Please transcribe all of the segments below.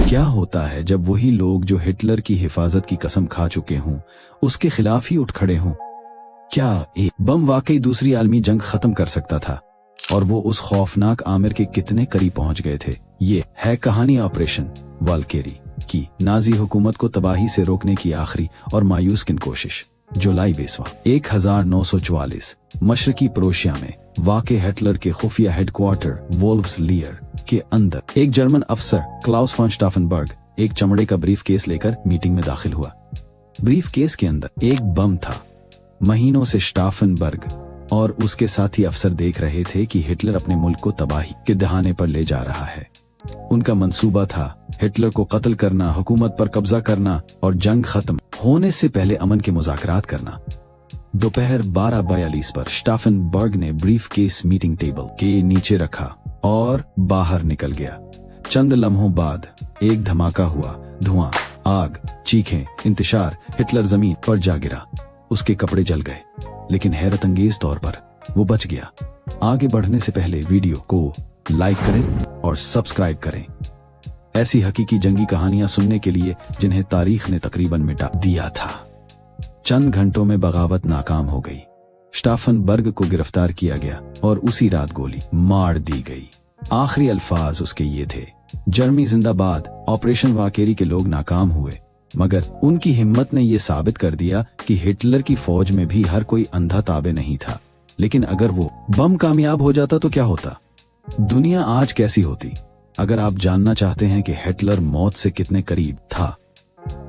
क्या होता है जब वही लोग जो हिटलर की हिफाजत की कसम खा चुके हों उसके खिलाफ ही उठ खड़े हों? क्या एक बम वाकई दूसरी आलमी जंग खत्म कर सकता था? और वो उस खौफनाक आमिर के कितने करीब पहुंच गए थे? ये है कहानी ऑपरेशन वालकेरी की, नाजी हुकूमत को तबाही से रोकने की आखिरी और मायूस किन कोशिश। जुलाई 20वां 1944 मशरकी प्रोशिया में वाक़े हिटलर के खुफिया हेडक्वार्टर वोल्फ्स लियर के अंदर एक जर्मन अफसर क्लाउस फॉन स्टाफनबर्ग एक चमड़े का ब्रीफ केस लेकर मीटिंग में दाखिल हुआ। ब्रीफ केस के अंदर एक बम था। महीनों से स्टाफनबर्ग और उसके साथी अफसर देख रहे थे कि हिटलर अपने मुल्क को तबाही के दहाने पर ले जा रहा है। उनका मंसूबा था हिटलर को कत्ल करना, हुकूमत पर कब्जा करना और जंग खत्म होने से पहले अमन के मुज़ाकरात करना। दोपहर 12:42 पर स्टाफनबर्ग ने ब्रीफ केस मीटिंग टेबल के नीचे रखा और बाहर निकल गया। चंद लम्हों बाद एक धमाका हुआ। धुआं, आग, चीखें, इंतशार। हिटलर जमीन पर जा गिरा। उसके कपड़े जल गए, लेकिन हैरत अंगेज तौर पर वो बच गया। आगे बढ़ने से पहले वीडियो को लाइक करें और सब्सक्राइब करें ऐसी हकीकी जंगी कहानियां सुनने के लिए जिन्हें तारीख ने तकरीबन मिटा दिया था। चंद घंटों में बगावत नाकाम हो गई। स्टाफनबर्ग को गिरफ्तार किया गया और उसी रात गोली मार दी गई। आखिरी अल्फाज उसके ये थे, जर्मनी जिंदाबाद। ऑपरेशन वाकेरी के लोग नाकाम हुए, मगर उनकी हिम्मत ने यह साबित कर दिया कि हिटलर की फौज में भी हर कोई अंधा ताबे नहीं था। लेकिन अगर वो बम कामयाब हो जाता तो क्या होता? दुनिया आज कैसी होती? अगर आप जानना चाहते हैं कि हिटलर मौत से कितने करीब था,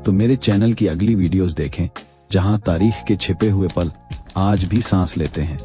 तो मेरे चैनल की अगली वीडियोस देखें, जहां तारीख के छिपे हुए पल आज भी सांस लेते हैं।